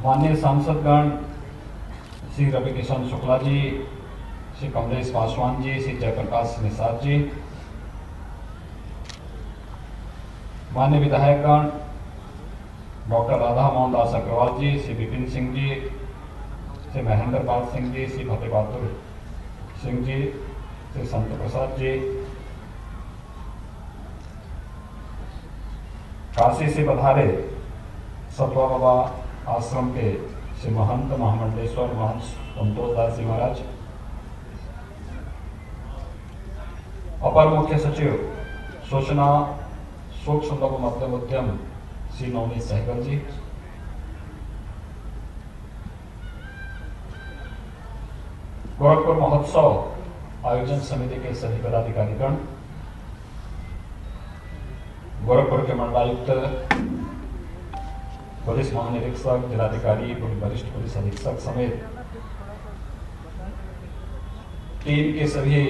माननीय सांसदगण श्री रवि किशन शुक्ला जी, श्री कमलेश पासवान जी, श्री जयप्रकाश निषाद जी, माननीय विधायकगण डॉक्टर राधा मोहन दास अग्रवाल जी, श्री विपिन सिंह जी, श्री महेंद्र पाल सिंह जी, श्री फतेह बहादुर सिंह जी, श्री संत प्रसाद जी, काशी से पधारे सतवा बाबा आश्रम के श्री महंत महामंडलेश्वर महंत संतोष दास जी महाराज, अपर मुख्य सचिव सूचना सूक्ष्म लघु मध्यम उद्यम श्री नवनीत सहगल जी, गोरखपुर महोत्सव आयोजन समिति के सभी पदाधिकारीगण, गोरखपुर के मंडलायुक्त, पुलिस महानिरीक्षक, जिलाधिकारी, वरिष्ठ पुलिस अधीक्षक समेत टीम के सभी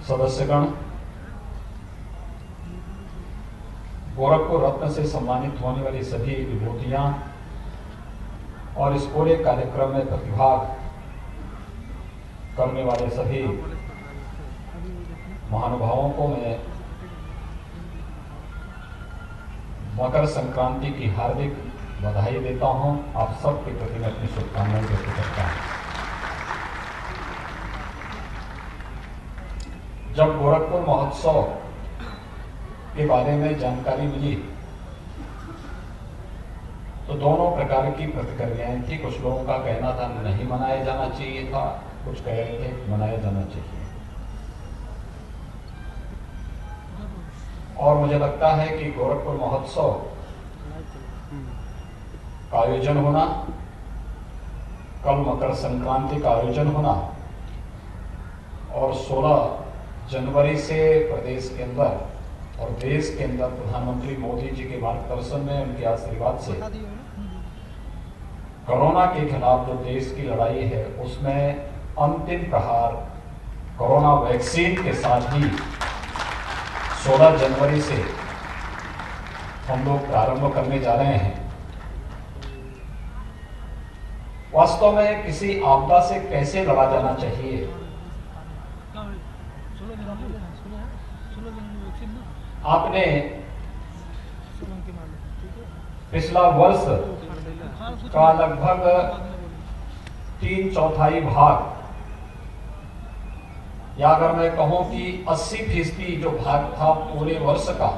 सदस्यगण, गोरखपुर रत्न से सम्मानित होने वाली सभी विभूतियां और इस पूरे कार्यक्रम में प्रतिभाग करने वाले सभी महानुभावों को मैं मकर संक्रांति की हार्दिक बधाई देता हूं। आप सबके प्रति मैं अपनी शुभकामनाएं व्यक्त करता हूं। जब गोरखपुर महोत्सव के बारे में जानकारी मिली तो दोनों प्रकार की प्रतिक्रियाएं थी। कुछ लोगों का कहना था नहीं मनाया जाना चाहिए था, कुछ कह रहे थे मनाया जाना चाहिए। और मुझे लगता है कि गोरखपुर महोत्सव का आयोजन होना, कल मकर संक्रांति का आयोजन होना और 16 जनवरी से प्रदेश के अंदर और देश के अंदर प्रधानमंत्री मोदी जी के मार्गदर्शन में, उनके आशीर्वाद से कोरोना के खिलाफ जो देश की लड़ाई है उसमें अंतिम प्रहार कोरोना वैक्सीन के साथ ही 16 जनवरी से हम लोग प्रारंभ करने जा रहे हैं। वास्तव में किसी आपदा से कैसे लड़ा जाना चाहिए, आपने पिछला वर्ष का लगभग 3/4 भाग, या अगर मैं कहूं कि 80% जो भाग था पूरे वर्ष का,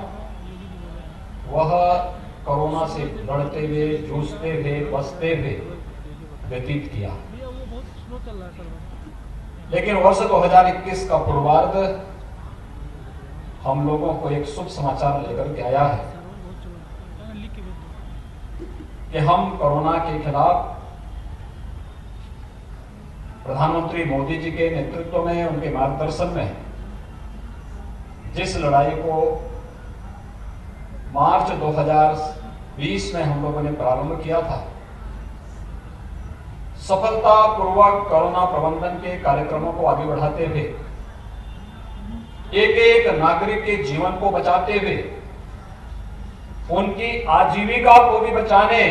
वह कोरोना से लड़ते हुए, जूझते हुए, बचते हुए व्यतीत किया। लेकिन वर्ष 2021 का पूर्वार्ध हम लोगों को एक शुभ समाचार लेकर के आया है कि हम कोरोना के खिलाफ प्रधानमंत्री मोदी जी के नेतृत्व में, उनके मार्गदर्शन में जिस लड़ाई को मार्च 2020 में हम लोगों ने प्रारंभ किया था, सफलतापूर्वक कोरोना प्रबंधन के कार्यक्रमों को आगे बढ़ाते हुए, एक एक नागरिक के जीवन को बचाते हुए, उनकी आजीविका को भी बचाने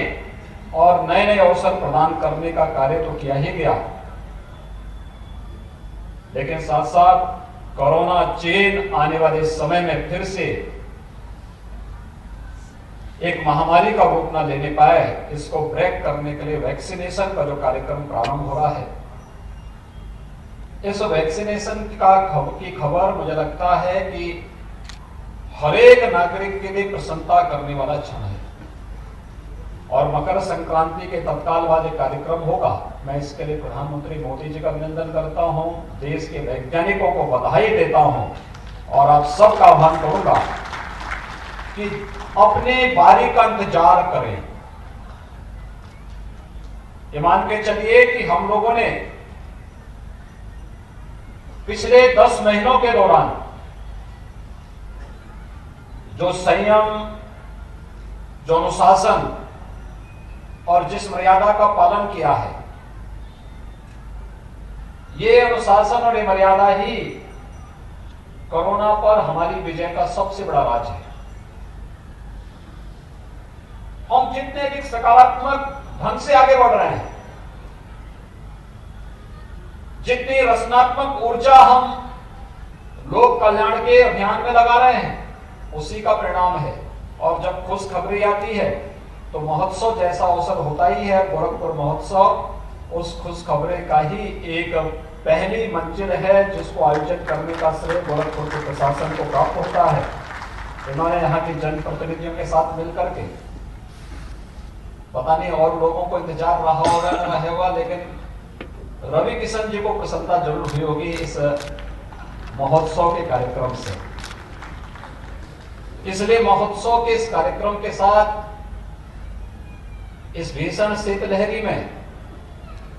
और नए नए अवसर प्रदान करने का कार्य तो किया ही गया, लेकिन साथ साथ कोरोना चेन आने वाले समय में फिर से एक महामारी का रूप न लेने पाए, इसको ब्रेक करने के लिए वैक्सीनेशन का जो कार्यक्रम प्रारंभ हो रहा है, इस वैक्सीनेशन की खबर मुझे लगता है कि हर एक नागरिक के लिए प्रसन्नता करने वाला क्षण है। और मकर संक्रांति के तत्काल बाद एक कार्यक्रम होगा। मैं इसके लिए प्रधानमंत्री मोदी जी का अभिनंदन करता हूं, देश के वैज्ञानिकों को बधाई देता हूं और आप सबका आह्वान करूंगा कि अपने बारी का इंतजार करें। ये मान के चलिए कि हम लोगों ने पिछले 10 महीनों के दौरान जो संयम, जो अनुशासन और जिस मर्यादा का पालन किया है, ये अनुशासन और ये मर्यादा ही कोरोना पर हमारी विजय का सबसे बड़ा राज है। हम जितने भी सकारात्मक ढंग से आगे बढ़ रहे हैं। जितनी रचनात्मक ऊर्जा हम लोक कल्याण के अभियान में लगा रहे हैं उसी का परिणाम है। और जब खुशखबरी आती है तो महोत्सव जैसा अवसर होता ही है। गोरखपुर महोत्सव उस खुशखबरी का ही एक पहली मंजिल है जिसको आयोजित करने का श्रेय गोरखपुर के प्रशासन को प्राप्त होता है। इन्होंने यहाँ के जनप्रतिनिधियों के साथ मिलकर के, पता नहीं और लोगों को इंतजार रहा होगा, लेकिन रवि किशन जी को प्रसन्नता जरूर हुई होगी इस महोत्सव के कार्यक्रम से। इसलिए महोत्सव के इस कार्यक्रम के साथ इस भीषण शीतलहरी में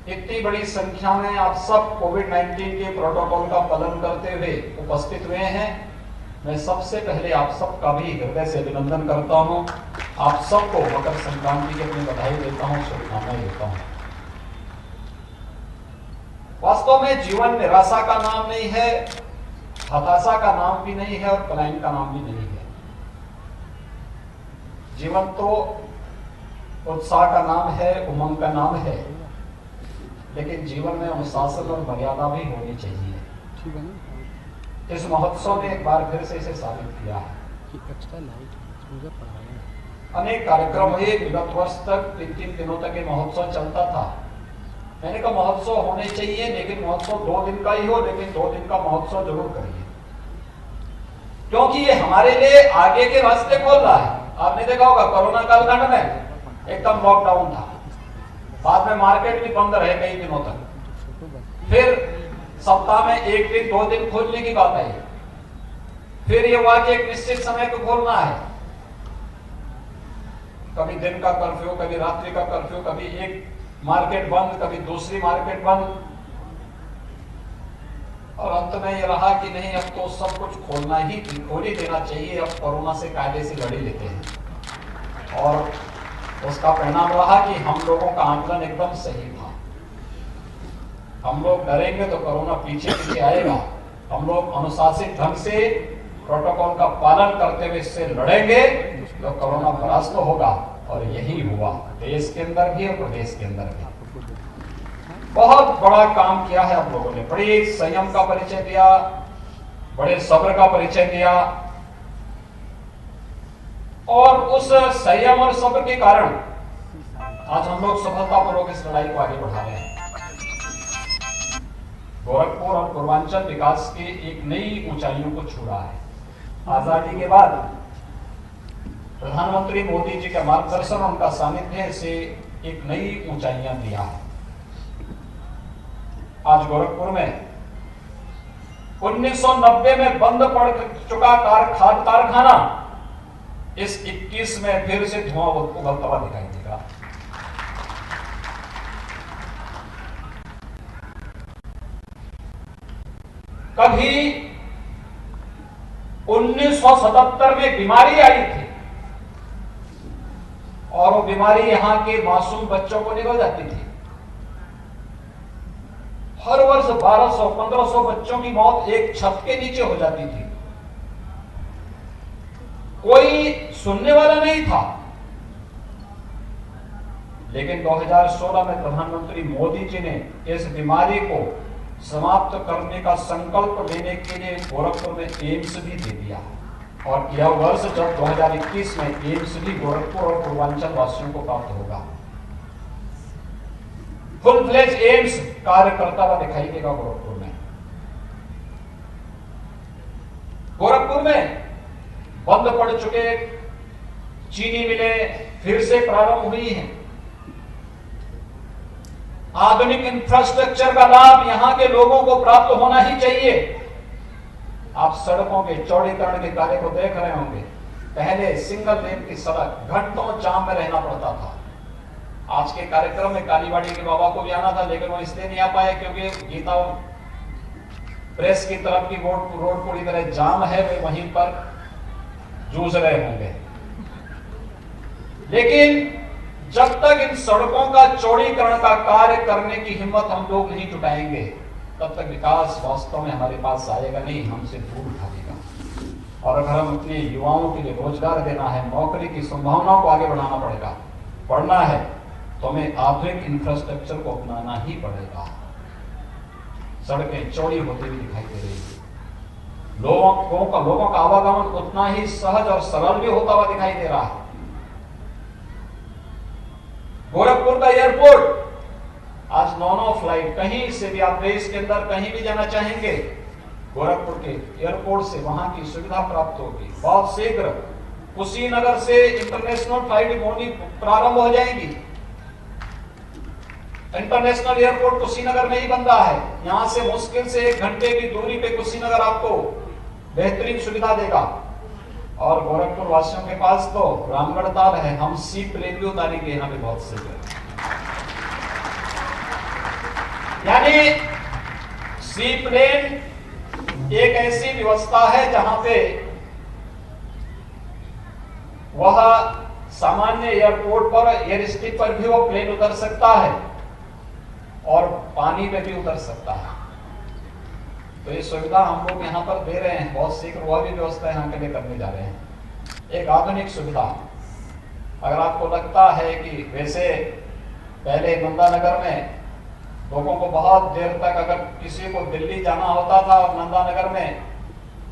इतनी बड़ी संख्या में आप सब कोविड-19 के प्रोटोकॉल का पालन करते हुए उपस्थित हुए हैं। मैं सबसे पहले आप सबका भी हृदय से अभिनंदन करता हूं। आप सबको मकर संक्रांति की अपनी बधाई देता हूं, शुभकामनाएं देता हूं। वास्तव में जीवन निराशा का नाम नहीं है, हताशा का नाम भी नहीं है और पलायन का नाम भी नहीं है। जीवन तो उत्साह का नाम है, उमंग का नाम है, लेकिन जीवन में अनुशासन और मर्यादा भी होनी चाहिए। ठीक है ना? इस महोत्सव ने एक बार फिर से इसे साबित किया है। अनेक कार्यक्रम हुए, विगत वर्ष तक 3 दिनों तक ये महोत्सव चलता था। मैंने कहा महोत्सव होने चाहिए, लेकिन महोत्सव 2 दिन का ही हो, लेकिन 2 दिन का महोत्सव जरूर करिए, क्योंकि ये हमारे लिए आगे के रास्ते खोल रहा है। आपने देखा होगा कोरोना कालखंड में एकदम लॉकडाउन था, बाद में मार्केट भी बंद रहे कई दिनों तक, फिर सप्ताह में 1 दिन 2 दिन खोलने की बात आई, फिर ये हुआ कि एक निश्चित समय को खोलना है। कभी दिन का कर्फ्यू, कभी रात्रि का कर्फ्यू, कभी एक मार्केट बंद, कभी दूसरी मार्केट बंद, और अंत में ये रहा कि नहीं अब तो सब कुछ खोल ही देना चाहिए, अब कोरोना से कायदे से लड़ लेते हैं। और उसका परिणाम रहा कि हम लोगों का आंकलन एकदम सही था। हम लोग डरेंगे तो कोरोना पीछे पीछे आएगा, हम लोग अनुशासित ढंग से प्रोटोकॉल का पालन करते हुए इससे लड़ेंगे तो कोरोना परास्त होगा। और यही हुआ देश के अंदर भी और प्रदेश के अंदर भी। बहुत बड़ा काम किया है आप लोगों ने, बड़े संयम का परिचय दिया, बड़े सब्र का परिचय दिया, और उस संयम और सब्र के कारण आज हम लोग सफलतापूर्वक इस लड़ाई को आगे बढ़ा रहे हैं। गोरखपुर और पूर्वांचल विकास की एक नई ऊंचाइयों को छू रहा है। आजादी के बाद प्रधानमंत्री मोदी जी के मार्गदर्शन, उनका सानिध्य से एक नई ऊंचाइयां दिया है। आज गोरखपुर में 1990 में बंद पड़ चुका खाद कारखाना इस 21 में फिर से धुआं उगलता हुआ दिखाई देगा। कभी 1977 में बीमारी आई थी और वो बीमारी यहां के मासूम बच्चों को निकल जाती थी। हर वर्ष 1200-1500 बच्चों की मौत एक छत के नीचे हो जाती थी। कोई सुनने वाला नहीं था। लेकिन 2016 में प्रधानमंत्री मोदी जी ने इस बीमारी को समाप्त करने का संकल्प लेने के लिए गोरखपुर में एम्स भी दे दिया। और यह वर्ष जब 2021 में एम्स भी गोरखपुर और पूर्वांचल वासियों को प्राप्त होगा, फुल फ्लेज एम्स कार्य करता हुआ दिखाई देगा गोरखपुर में। गोरखपुर में बंद पड़ चुके चीनी मिलें फिर से प्रारंभ हुई हैं। आधुनिक इंफ्रास्ट्रक्चर का लाभ यहां के लोगों को प्राप्त होना ही चाहिए। आप सड़कों के चौड़ीकरण के कार्य को देख रहे होंगे। पहले सिंगल लेन की सड़क घंटों जाम में रहना पड़ता था। आज के कार्यक्रम में कालीबाड़ी के बाबा को भी आना था, लेकिन वो इसलिए नहीं आ पाए क्योंकि गीता प्रेस की तरफ की रोड पूरी तरह जाम है, वे वहीं पर जूझ रहे होंगे। लेकिन जब तक इन सड़कों का चौड़ीकरण का कार्य करने की हिम्मत हम लोग नहीं जुटाएंगे, तब तक विकास वास्तव में हमारे पास आएगा नहीं, हमसे दूर भागेगा। और अगर हम अपने युवाओं के लिए रोजगार देना है, नौकरी की संभावनाओं को आगे बढ़ाना पड़ेगा, पढ़ना है, तो हमें आधुनिक इंफ्रास्ट्रक्चर को अपनाना ही पड़ेगा। सड़कें चौड़ी होती हुई दिखाई दे रही है, लोगों का आवागमन उतना ही सहज और सरल भी होता हुआ दिखाई दे रहा है। गोरखपुर का एयरपोर्ट आज 9 फ्लाइट, कहीं से भी आप देश के अंदर कहीं भी जाना चाहेंगे, गोरखपुर के एयरपोर्ट से वहां की सुविधा प्राप्त होगी। बहुत शीघ्र कुशीनगर से इंटरनेशनल फ्लाइट प्रारंभ हो जाएंगी। इंटरनेशनल एयरपोर्ट कुशीनगर में ही बन रहा है। यहां से मुश्किल से 1 घंटे की दूरी पे कुशीनगर आपको बेहतरीन सुविधा देगा। और गोरखपुर वासियों के पास तो रामगढ़ ताल है, हम सी प्लेन भी उतारेंगे यहां पे बहुत शीघ्र। यानी सी प्लेन एक ऐसी व्यवस्था है जहां पे वह सामान्य एयरपोर्ट पर, एयर स्ट्रिप पर भी वो प्लेन उतर सकता है और पानी में भी उतर सकता है। तो ये सुविधा हम लोग यहाँ पर दे रहे हैं, बहुत शीघ्र वह भी व्यवस्था यहाँ के लिए करने जा रहे हैं। एक आधुनिक सुविधा। अगर आपको लगता है कि वैसे पहले नंदानगर में लोगों को बहुत देर तक अगर किसी को दिल्ली जाना होता था और नंदानगर में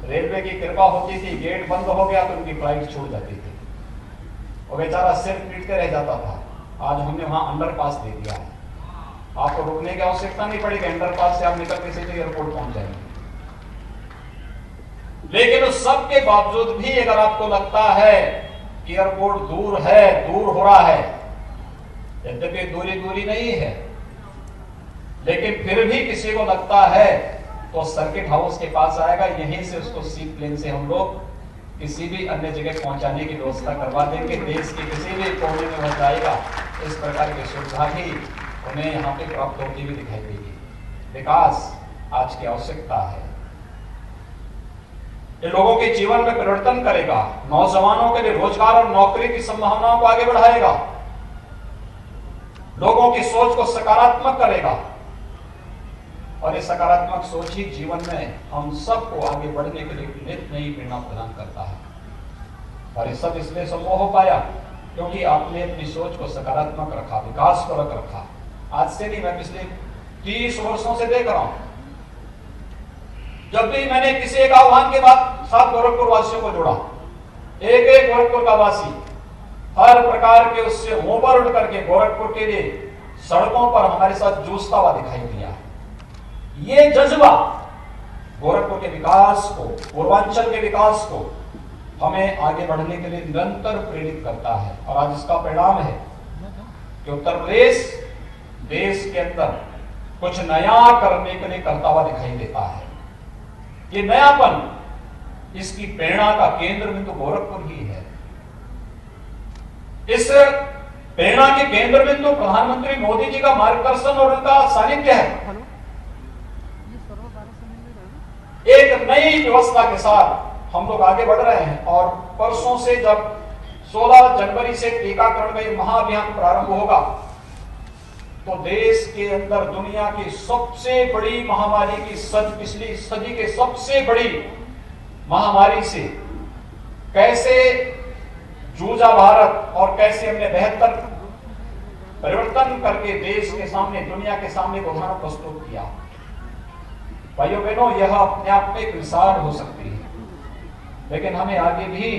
रेलवे की कृपा होती थी, गेट बंद हो गया तो उनकी फ्लाइट छूट जाती थी, और बेचारा सिर पीटते रह जाता था। आज हमने वहां अंडरपास दे दिया है, आपको रुकने की आवश्यकता नहीं पड़ेगी, अंडरपास से आप निकल के सीधे एयरपोर्ट पहुंच जाएंगे। लेकिन उस सब के बावजूद भी अगर आपको लगता है कि एयरपोर्ट दूर है, दूर हो रहा है, यद्यपि दूरी नहीं है, लेकिन फिर भी किसी को लगता है तो सर्किट हाउस के पास आएगा, यहीं से उसको सी प्लेन से हम लोग किसी भी अन्य जगह पहुंचाने की व्यवस्था करवा देंगे। देश के किसी भी कोने में हो जाएगा, इस प्रकार की सुविधा भी उन्हें यहाँ पे प्राप्त होती हुई दिखाई देगी। विकास आज की आवश्यकता है, ये लोगों के जीवन में परिवर्तन करेगा, नौजवानों के लिए रोजगार और नौकरी की संभावनाओं को आगे बढ़ाएगा, लोगों की सोच को सकारात्मक करेगा, और ये सकारात्मक सोच ही जीवन में हम सबको आगे बढ़ने के लिए नित नई प्रेरणा प्रदान करता है। और ये सब इसलिए संभव हो पाया क्योंकि आपने अपनी सोच को सकारात्मक रखा, विकास परक रखा। आज से नहीं, मैं पिछले 30 वर्षों से देख रहा हूं, जब भी मैंने किसी एक आह्वान के साथ गोरखपुर वासियों को जोड़ा, एक गोरखपुर का वासी हर प्रकार के उससे ऊपर उठ करके गोरखपुर के लिए सड़कों पर हमारे साथ जूझता हुआ दिखाई दिया। ये जज्बा गोरखपुर के विकास को, पूर्वांचल के विकास को हमें आगे बढ़ने के लिए निरंतर प्रेरित करता है। और आज इसका परिणाम है कि उत्तर प्रदेश देश के अंदर कुछ नया करने के लिए करता हुआ दिखाई देता है। ये नयापन, इसकी प्रेरणा का केंद्र बिंदु गोरखपुर ही है। इस प्रेरणा के केंद्र बिंदु प्रधानमंत्री मोदी जी का मार्गदर्शन और उनका सानिध्य है। एक नई व्यवस्था के साथ हम लोग आगे बढ़ रहे हैं, और परसों से जब 16 जनवरी से टीकाकरण का एक महाअभियान प्रारंभ होगा, तो देश के अंदर दुनिया की सबसे बड़ी महामारी की पिछली सदी के सबसे बड़ी महामारी से कैसे जूझा भारत और कैसे हमने बेहतर परिवर्तन करके देश के सामने, दुनिया के सामने उदाहरण प्रस्तुत किया। भाइयों बहनों, यह अपने आप में एक मिसाल हो सकती है, लेकिन हमें आगे भी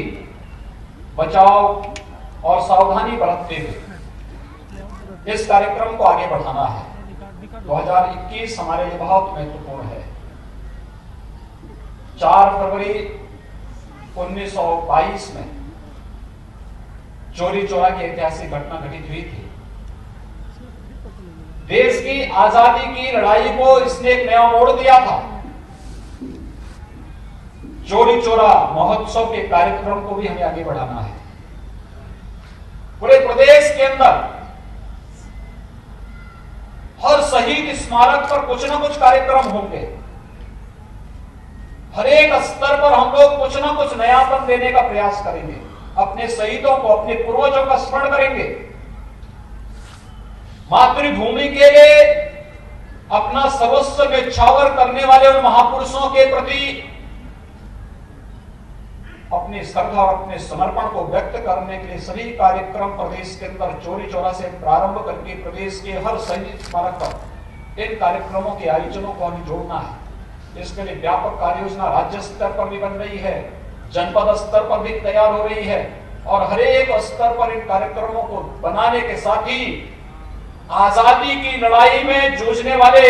बचाव और सावधानी बरतते हुए इस कार्यक्रम को आगे बढ़ाना है। 2021 हमारे लिए बहुत महत्वपूर्ण है। 4 फरवरी 1922 में चौरी चौरा की ऐतिहासिक घटना घटित हुई थी। देश की आजादी की लड़ाई को इसने एक नया मोड़ दिया था। चौरी चौरा महोत्सव के कार्यक्रम को भी हमें आगे बढ़ाना है। पूरे प्रदेश के अंदर हर शहीद स्मारक पर कुछ ना कुछ कार्यक्रम होंगे। हर एक स्तर पर हम लोग कुछ ना कुछ नयापन देने का प्रयास करेंगे। अपने शहीदों को, अपने पूर्वजों का स्मरण करेंगे। मातृभूमि के लिए अपना सर्वस्व न्यौछावर करने वाले उन महापुरुषों के प्रति अपनी श्रद्धा और अपने समर्पण को व्यक्त करने के लिए सभी कार्यक्रम प्रदेश के अंदर चौरी चौरा से प्रारंभ करके प्रदेश के हर सैनिक स्मारक पर इन कार्यक्रमों के आयोजनों को हमें जोड़ना है। इसके लिए व्यापक कार्य योजना राज्य स्तर पर भी बन रही है, जनपद स्तर पर भी तैयार हो रही है और हर एक स्तर पर इन कार्यक्रमों को बनाने के साथ ही आजादी की लड़ाई में जूझने वाले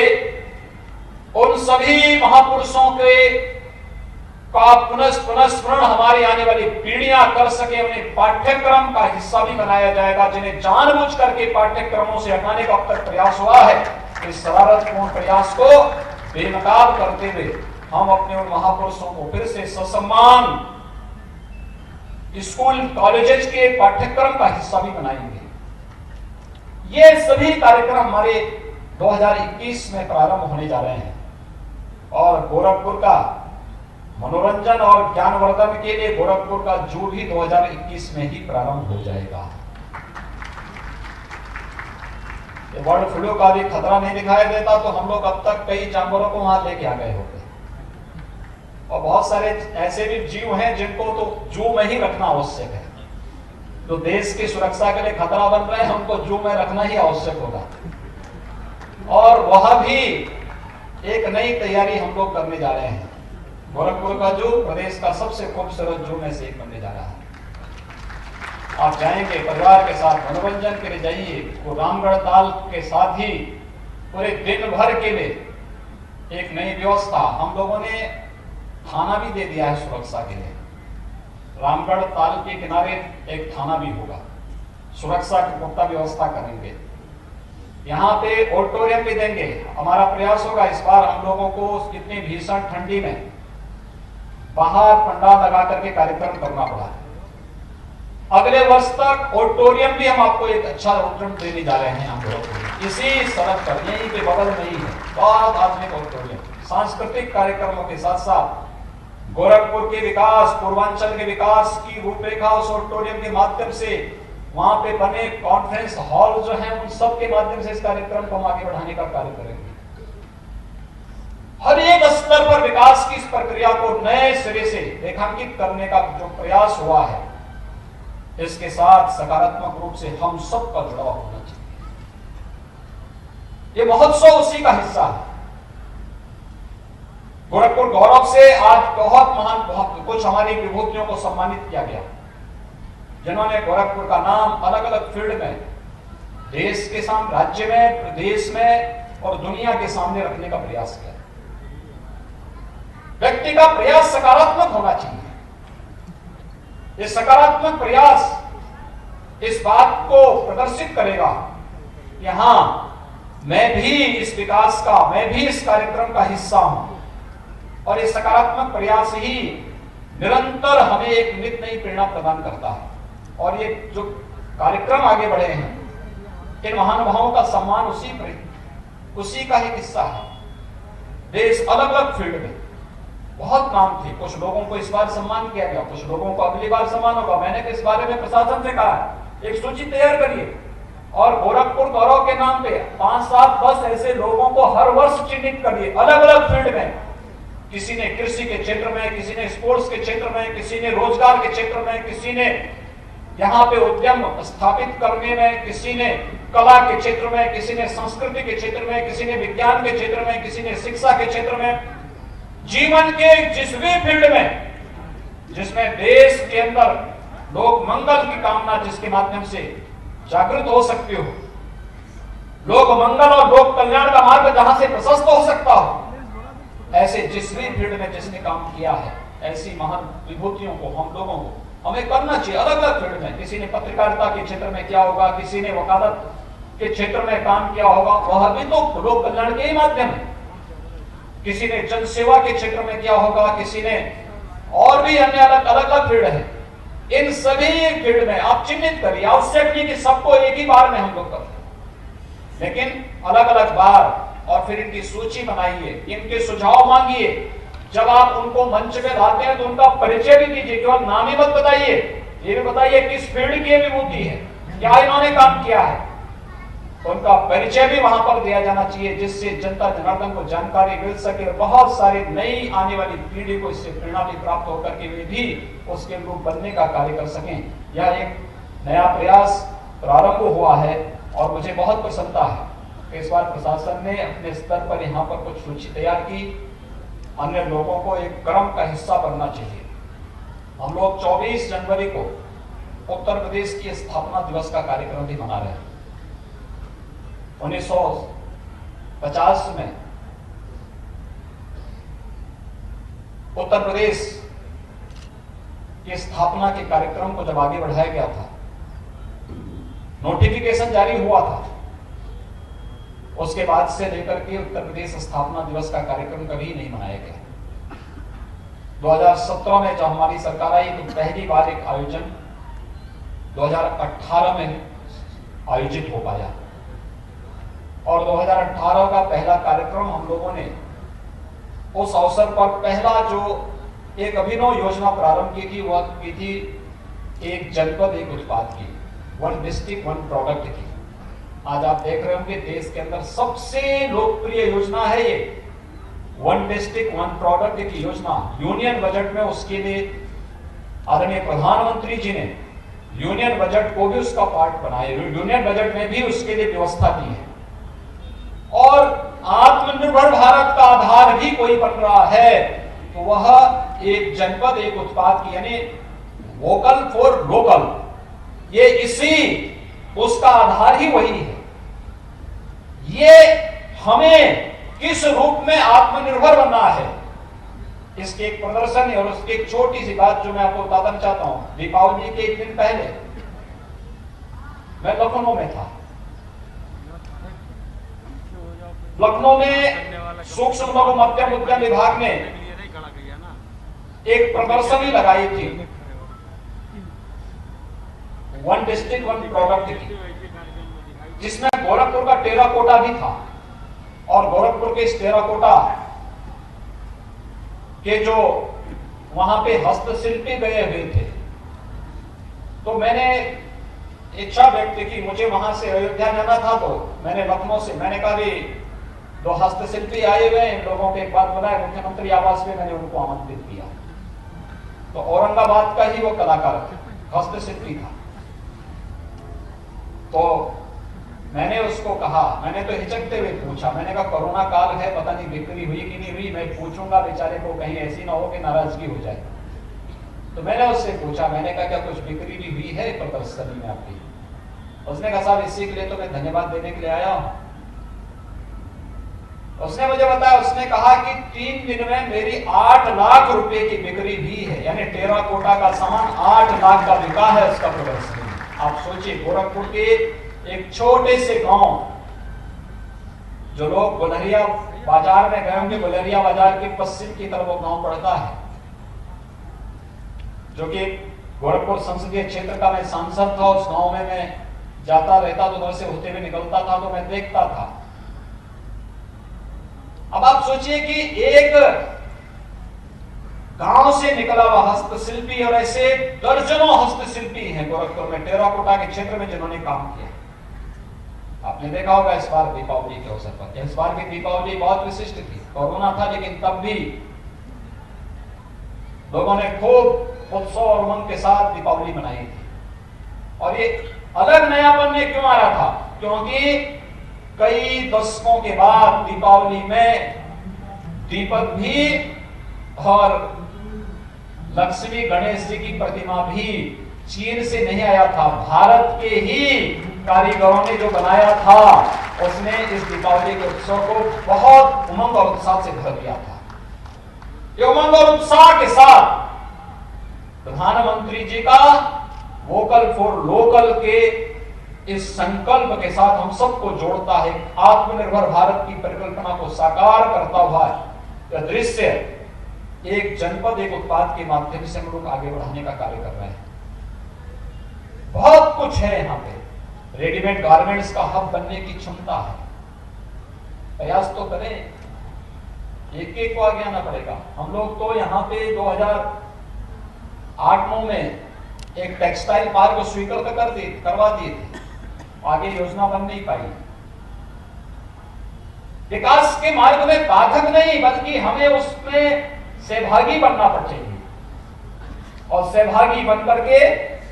उन सभी महापुरुषों के का पुनः स्मरण हमारी आने वाली पीढ़ियां कर सके, उन्हें पाठ्यक्रम का हिस्सा भी बनाया जाएगा। जिन्हें जानबूझ करके पाठ्यक्रमों से हटाने का अब तक प्रयास हुआ है, इस शरारतपूर्ण प्रयास को बेनकाब करते हुए हम अपने उन महापुरुषों को फिर से ससम्मान स्कूल कॉलेजेस के पाठ्यक्रम का हिस्सा भी बनाएंगे। ये सभी कार्यक्रम हमारे 2021 में प्रारंभ होने जा रहे हैं और गोरखपुर का मनोरंजन और ज्ञानवर्धन के लिए गोरखपुर का जू भी 2021 में ही प्रारंभ हो जाएगा। बर्ड फ्लू का भी खतरा नहीं दिखाई देता तो हम लोग अब तक कई जानवरों को वहां लेके आ गए होते और बहुत सारे ऐसे भी जीव हैं जिनको तो जू में ही रखना आवश्यक है। तो देश की सुरक्षा के लिए खतरा बन रहे हैं, उनको जू में रखना ही आवश्यक होगा और वह भी एक नई तैयारी हम लोग करने जा रहे हैं। गोरखपुर का जू प्रदेश का सबसे खूबसूरत जू में से एक बनने जा रहा है। आप जाएंगे परिवार के साथ मनोरंजन के लिए जाइए, वो रामगढ़ ताल के साथ ही पूरे दिन भर के लिए एक नई व्यवस्था हम लोगों ने थाना भी दे दिया है सुरक्षा के लिए। रामगढ़ ताल के किनारे एक थाना भी होगा, सुरक्षा की पुख्ता व्यवस्था करेंगे। यहाँ पे ऑडिटोरियम भी देंगे। हमारा प्रयास होगा इस बार हम लोगों को इतनी भीषण ठंडी में बाहर पंडाल लगा करके कार्यक्रम करना पड़ा। अगले वर्ष तक ऑडिटोरियम भी हम आपको एक अच्छा ऑडिटोरियम देने जा रहे हैं। हम लोग इसी सड़क पर यहीं पे बगल में ही है बहुत आधुनिक ऑडिटोरियम। सांस्कृतिक कार्यक्रमों के साथ साथ गोरखपुर के विकास, पूर्वांचल के विकास की रूपरेखा उस ऑडिटोरियम के माध्यम से, वहां पे बने कॉन्फ्रेंस हॉल जो है उन सब के माध्यम से इस कार्यक्रम को हम आगे बढ़ाने का कार्य करेंगे। हर एक स्तर पर विकास की इस प्रक्रिया को नए सिरे से रेखांकित करने का जो प्रयास हुआ है, इसके साथ सकारात्मक रूप से हम सबका जुड़ाव होना चाहिए। ये महोत्सव उसी का हिस्सा है। गोरखपुर गौरव से आज बहुत कुछ हमारी विभूतियों को सम्मानित किया गया, जिन्होंने गोरखपुर का नाम अलग अलग फील्ड में देश के सामने, राज्य में, प्रदेश में और दुनिया के सामने रखने का प्रयास किया। व्यक्ति का प्रयास सकारात्मक होना चाहिए। ये सकारात्मक प्रयास इस बात को प्रदर्शित करेगा कि हां, मैं भी इस विकास का, मैं भी इस कार्यक्रम का हिस्सा हूं और ये सकारात्मक प्रयास ही निरंतर हमें एक नित नई प्रेरणा प्रदान करता है। और ये जो कार्यक्रम आगे बढ़े हैं, इन महानुभावों का सम्मान उसी का ही हिस्सा है। देश अलग अलग फील्ड में बहुत नाम थे, कुछ लोगों को इस बार सम्मान किया गया, कुछ लोगों को अगली बार सम्मान होगा। मैंने इस बारे में प्रशासन से कहा है, एक सूची तैयार करिए और गोरखपुर गौरव के नाम पे 5, 7, 10 ऐसे लोगों को हर वर्ष चिन्हित करिए अलग अलग फील्ड में। किसी ने कृषि के क्षेत्र में, किसी ने स्पोर्ट्स के क्षेत्र में, किसी ने रोजगार के क्षेत्र में, किसी ने यहाँ पे उद्यम स्थापित करने में, किसी ने कला के क्षेत्र में, किसी ने संस्कृति के क्षेत्र में, किसी ने विज्ञान के क्षेत्र में, किसी ने शिक्षा के क्षेत्र में। जीवन के जिस भी फील्ड में जिसमें देश के अंदर लोक मंगल की कामना, जिसके माध्यम से जागृत हो सकती हो, लोक मंगल और लोक कल्याण का मार्ग जहां से प्रशस्त हो सकता हो, ऐसे जिस भी फील्ड में जिसने काम किया है, ऐसी महान विभूतियों को हम लोगों को हमें करना चाहिए अलग अलग फील्ड में। किसी ने पत्रकारिता के क्षेत्र में किया होगा, किसी ने वकालत के क्षेत्र में काम किया होगा, वह भी तो लोक कल्याण के ही माध्यम है। किसी ने जन सेवा के क्षेत्र में किया होगा, किसी ने और भी अन्य अलग अलग फील्ड है। इन सभी फील्ड में आप चिन्हित करिए। आवश्यक नहीं कि सबको एक ही बार में हम लोग करें, लेकिन अलग अलग बार, और फिर इनकी सूची बनाइए, इनके सुझाव मांगिए। जब आप उनको मंच में लाते हैं तो उनका परिचय भी दीजिए, केवल नाम ही मत बताइए, ये भी बताइए किस फील्ड की विभूति है, क्या इन्होंने काम किया है। तो उनका परिचय भी वहां पर दिया जाना चाहिए, जिससे जनता जनार्दन को जानकारी मिल सके और बहुत सारी नई आने वाली पीढ़ी को इससे प्रेरणा भी प्राप्त होकर के वे भी उसके अनुरूप बनने का कार्य कर सकें। यह एक नया प्रयास प्रारंभ हुआ है और मुझे बहुत प्रसन्नता है कि इस बार प्रशासन ने अपने स्तर पर यहाँ पर कुछ सूची तैयार की। अन्य लोगों को एक क्रम का हिस्सा बनना चाहिए। हम लोग 24 जनवरी को उत्तर प्रदेश की स्थापना दिवस का कार्यक्रम भी मना रहे हैं। 1950 में उत्तर प्रदेश की स्थापना के कार्यक्रम को जब आगे बढ़ाया गया था, नोटिफिकेशन जारी हुआ था, उसके बाद से लेकर के उत्तर प्रदेश स्थापना दिवस का कार्यक्रम कभी नहीं मनाया गया। 2017 में जब हमारी सरकार आई तो पहली बार एक आयोजन 2018 में आयोजित हो पाया और 2018 का पहला कार्यक्रम हम लोगों ने उस अवसर पर पहला जो एक अभिनव योजना प्रारंभ की थी वह की थी एक जनपद एक उत्पाद की, वन डिस्ट्रिक्ट वन प्रोडक्ट की। आज आप देख रहे होंगे देश के अंदर सबसे लोकप्रिय योजना है ये वन डिस्ट्रिक्ट वन प्रोडक्ट की योजना। यूनियन बजट में उसके लिए आदरणीय प्रधानमंत्री जी ने यूनियन बजट को भी उसका पार्ट बनाया, यूनियन बजट में भी उसके लिए व्यवस्था की है। और आत्मनिर्भर भारत का आधार भी कोई बन रहा है तो वह एक जनपद एक उत्पाद की, यानी वोकल फॉर लोकल, ये इसी उसका आधार ही वही है। ये हमें किस रूप में आत्मनिर्भर बनना है, इसके एक प्रदर्शन है। और उसकी एक छोटी सी बात जो मैं आपको बताना चाहता हूं। दीपावली के एक दिन पहले मैं लखनऊ में था। लखनऊ में सूक्ष्म लघु मध्यम उद्यम विभाग ने एक प्रदर्शनी लगाई थी वन डिस्ट्रिक्ट वन प्रोडक्ट की, जिसमें गोरखपुर का टेराकोटा भी था। और गोरखपुर के इस टेराकोटा के जो वहां पे हस्तशिल्पी गए हुए थे, तो मैंने इच्छा व्यक्त की, मुझे वहां से अयोध्या जाना था, तो मैंने लखनऊ से मैंने कहा भी दो हस्तशिल्पी आए हुए हैं, इन लोगों को एक बात बनाए। मुख्यमंत्री आवास में मैंने उनको आमंत्रित किया। तो औरंगाबाद का ही वो कलाकार हस्तशिल्पी था। तो मैंने उसको कहा, मैंने तो हिचकते हुए पूछा, मैंने कहा कोरोना काल है, पता नहीं बिक्री हुई कि नहीं हुई, मैं पूछूंगा बेचारे को, कहीं ऐसी ना हो कि नाराजगी हो जाए। तो मैंने उससे पूछा, मैंने कहा क्या कुछ बिक्री भी हुई है प्रदर्शनी में आपकी? उसने कहा साहब इसी के लिए तो मैं धन्यवाद देने के लिए आया हूं। उसने मुझे बताया, उसने कहा कि 3 दिन में मेरी 8 लाख रुपए की बिक्री भी है, यानी टेराकोटा का सामान 8 लाख का बिका है उसका प्रदर्शनी। आप सोचिए, गोरखपुर के एक छोटे से गांव, जो लोग गुलरिया बाजार में गए होंगे, गुलरिया बाजार के पश्चिम की तरफ वो गांव पड़ता है, जो कि गोरखपुर संसदीय क्षेत्र का मैं सांसद था। उस गांव में मैं जाता रहता, तो उधर से होते हुए निकलता था, तो मैं देखता था। अब आप सोचिए कि एक गांव से निकला हुआ हस्तशिल्पी, और ऐसे दर्जनों हस्तशिल्पी हैं गोरखपुर में टेराकोटा के क्षेत्र में जिन्होंने काम किया। आपने देखा होगा इस बार दीपावली के अवसर पर, इस बार की दीपावली बहुत विशिष्ट थी। कोरोना था लेकिन तब भी लोगों ने खूब उत्सव और उमंग के साथ दीपावली मनाई थी। और ये अलग नयापन में क्यों आया था? क्योंकि कई दशकों के बाद दीपावली में दीपक भी और लक्ष्मी गणेश जी की प्रतिमा भी चीन से नहीं आया था, भारत के ही कारीगरों ने जो बनाया था, उसने इस दीपावली के उत्सव को बहुत उमंग और उत्साह से भर दिया था। ये उमंग और उत्साह के साथ प्रधानमंत्री जी का वोकल फॉर लोकल के इस संकल्प के साथ हम सबको जोड़ता है। आत्मनिर्भर भारत की परिकल्पना को साकार करता हुआ यह दृश्य एक जनपद एक उत्पाद के माध्यम से हम लोग आगे बढ़ाने का कार्य कर रहे हैं। बहुत कुछ है यहाँ पे, रेडीमेड गारमेंट्स का हब बनने की क्षमता है। प्रयास तो करें, एक एक को आगे आना पड़ेगा। हम लोग तो यहाँ पे 2008-9 में एक टेक्सटाइल पार्क को स्वीकृत करवा दिए थे, आगे योजना बन नहीं पाई। विकास के मार्ग में बाधक नहीं, बल्कि हमें उसमें सहभागी बनना चाहिए और सहभागी बनकर के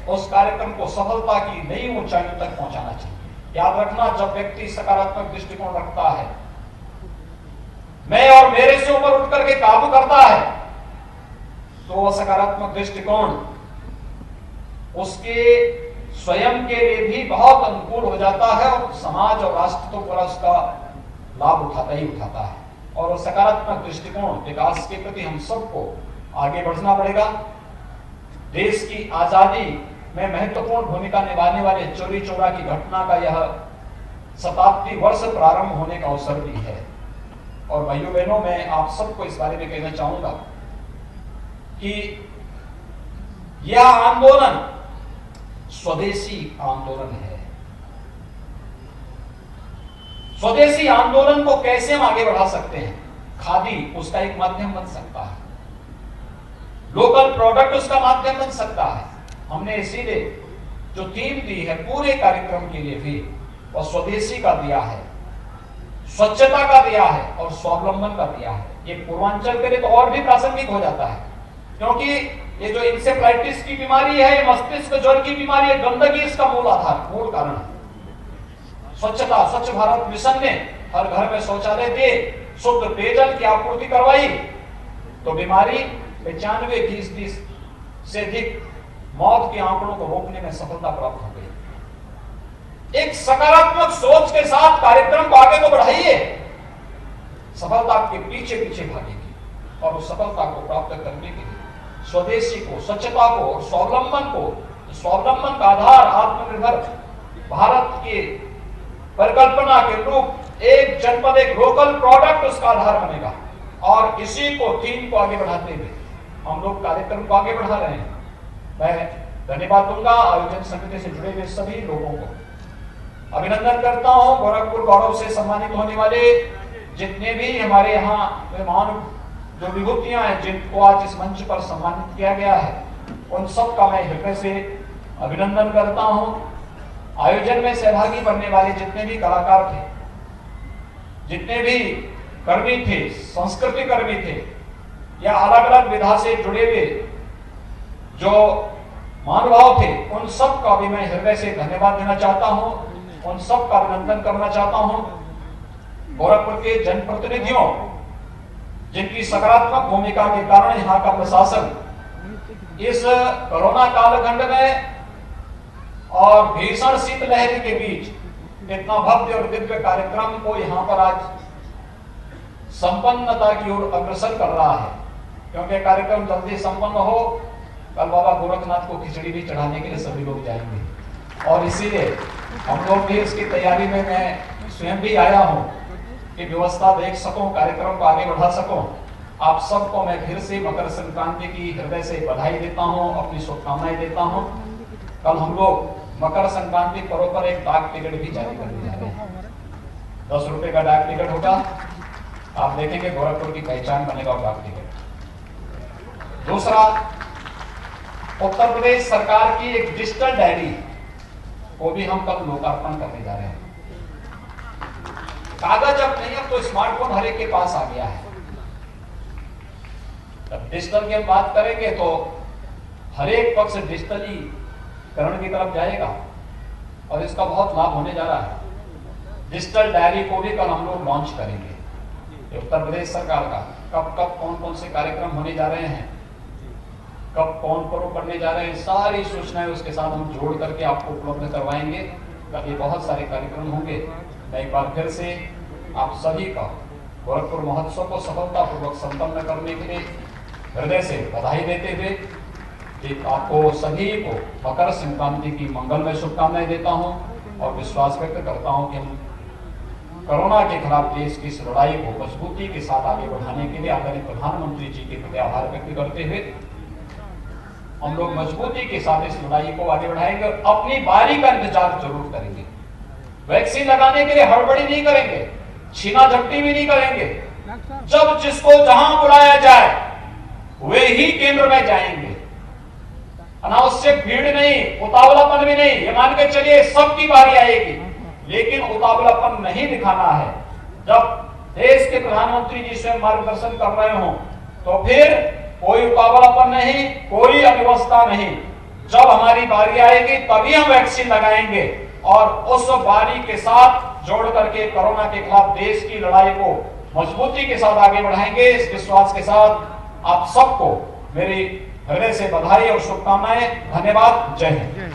उस कार्यक्रम को सफलता की नई ऊंचाइयों तक पहुंचाना चाहिए। याद रखना, जब व्यक्ति सकारात्मक दृष्टिकोण रखता है, मैं और मेरे से ऊपर उठ करके काबू करता है, तो वह सकारात्मक दृष्टिकोण उसके स्वयं के लिए भी बहुत अनुकूल हो जाता है और समाज और राष्ट्र तो पूरा उसका लाभ उठाता ही उठाता है। और सकारात्मक दृष्टिकोण विकास के प्रति हम सबको आगे बढ़ना पड़ेगा। देश की आजादी में महत्वपूर्ण भूमिका निभाने वाले चौरी चौरा की घटना का यह शताब्दी वर्ष प्रारंभ होने का अवसर भी है। और भाइयों बहनों, मैं आप सबको इस बारे में कहना चाहूंगा कि यह आंदोलन स्वदेशी आंदोलन है। स्वदेशी आंदोलन को कैसे हम आगे बढ़ा सकते हैं? खादी उसका एक माध्यम बन सकता है, लोकल प्रोडक्ट उसका माध्यम बन सकता है। हमने इसीलिए जो थीम दी है पूरे कार्यक्रम के लिए भी और स्वदेशी का दिया है, स्वच्छता का दिया है और स्वावलंबन का दिया है। ये पूर्वांचल के लिए तो और भी प्रासंगिक हो जाता है, क्योंकि ये जो इंसेफ्लाइटिस की बीमारी है, मस्तिष्क ज्वर की बीमारी है, गंदगी इसका मूल आधार, मूल कारण है। स्वच्छता, स्वच्छ भारत मिशन ने हर घर में शौचालय दे, शुद्ध पेयजल की आपूर्ति करवाई, तो बीमारी 95% से अधिक मौत के आंकड़ों को रोकने में सफलता प्राप्त हो गई। एक सकारात्मक सोच के साथ कार्यक्रम को आगे तो बढ़ाइए, सफलता के पीछे पीछे भागेगी और उस सफलता को प्राप्त करने के लिए स्वदेशी को, स्वच्छता को और स्वावलंबन का आधार आत्मनिर्भर भारत के परिकल्पना के रूप एक जनपद एक लोकल प्रोडक्ट उसका आधार बनेगा। और इसी को थीम को आगे बढ़ाते हुए हम लोग कार्यक्रम को आगे बढ़ा रहे हैं। मैं धन्यवाद दूंगा आयोजन समिति से जुड़े हुए सभी लोगों को, अभिनंदन करता हूं। गोरखपुर गौरव से सम्मानित होने वाले जितने भी हमारे यहाँ मेहमान जो विभूतियां हैं, जिनको आज इस मंच पर सम्मानित किया गया है, उन सब का मैं हृदय से अभिनंदन करता हूं। आयोजन में सहभागी बनने वाले जितने भी कलाकार थे, जितने भी कर्मी थे, संस्कृति कर्मी थे या अलग अलग विधा से जुड़े हुए जो महानुभाव थे, उन सब का भी मैं हृदय से धन्यवाद देना चाहता हूं, उन सब का अभिनंदन करना चाहता हूं। गोरखपुर के जनप्रतिनिधियों, जिनकी सकारात्मक भूमिका के कारण यहाँ का प्रशासन इस कोरोना कालखंड में और भीषण शीतलहर के बीच इतना भव्य और दिव्य कार्यक्रम को यहाँ पर आज संपन्नता की ओर अग्रसर कर रहा है, क्योंकि कार्यक्रम जल्दी संपन्न हो, कल बाबा गोरखनाथ को खिचड़ी भी चढ़ाने के लिए सभी लोग जाएंगे। और इसीलिए हम लोग भी इसकी तैयारी में मैं स्वयं भी आया हूँ कि व्यवस्था देख सकूं, कार्यक्रम को आगे बढ़ा सकूं। आप सबको मैं फिर से मकर संक्रांति की हृदय से बधाई देता हूं, अपनी शुभकामनाएं देता हूं। कल हम लोग मकर संक्रांति पर्व पर एक डाक टिकट भी जारी करने जा रहे हैं। 10 रुपए का डाक टिकट होगा, आप देखेंगे गोरखपुर की पहचान बनेगा डाक टिकट। दूसरा, उत्तर प्रदेश सरकार की एक डिजिटल डायरी को भी हम कल लोकार्पण करने जा रहे हैं। कागज अब नहीं, अब तो स्मार्टफोन हर एक के पास आ गया है। जब डिजिटल की बात करेंगे तो हर एक पक्ष डिजिटलीकरण की तरफ जाएगा और इसका बहुत लाभ होने जा रहा है। डिजिटल डायरी को भी कल हम लोग लॉन्च करेंगे। उत्तर प्रदेश सरकार का कब कब कौन कौन से कार्यक्रम होने जा रहे हैं, कब कौन पर्व करने जा रहे हैं, सारी सूचनाएं उसके साथ हम जोड़ करके आपको उपलब्ध करवाएंगे। कल बहुत सारे कार्यक्रम होंगे। मैं एक बार फिर से आप सभी का गोरखपुर महोत्सव को सफलतापूर्वक संपन्न करने के लिए हृदय से बधाई देते हुए आपको सभी को मकर संक्रांति की मंगलमय शुभकामनाएं देता हूं और विश्वास व्यक्त करता हूं कि हम कोरोना के खिलाफ देश की इस लड़ाई को मजबूती के साथ आगे बढ़ाने के लिए आदरणीय प्रधानमंत्री जी के प्रति आभार व्यक्त करते हुए हम लोग मजबूती के साथ इस लड़ाई को आगे बढ़ाएंगे और अपनी बारी का इंतजार जरूर करेंगे। वैक्सीन लगाने के लिए हड़बड़ी नहीं करेंगे, छीना झपटी भी नहीं करेंगे। जब जिसको जहां बुलाया जाए वे ही केंद्र में जाएंगे। अनावश्यक भीड़ नहीं, उतावलापन भी नहीं। ये मान के चलिए सबकी बारी आएगी, लेकिन उतावलापन नहीं दिखाना है। जब देश के प्रधानमंत्री जी स्वयं मार्गदर्शन कर रहे हो, तो फिर कोई उतावलापन नहीं, कोई अव्यवस्था नहीं। जब हमारी बारी आएगी तभी हम वैक्सीन लगाएंगे और उस बारी के साथ जोड़ करके कोरोना के खिलाफ देश की लड़ाई को मजबूती के साथ आगे बढ़ाएंगे। इस विश्वास के साथ आप सबको मेरी हृदय से बधाई और शुभकामनाएं। धन्यवाद। जय हिंद।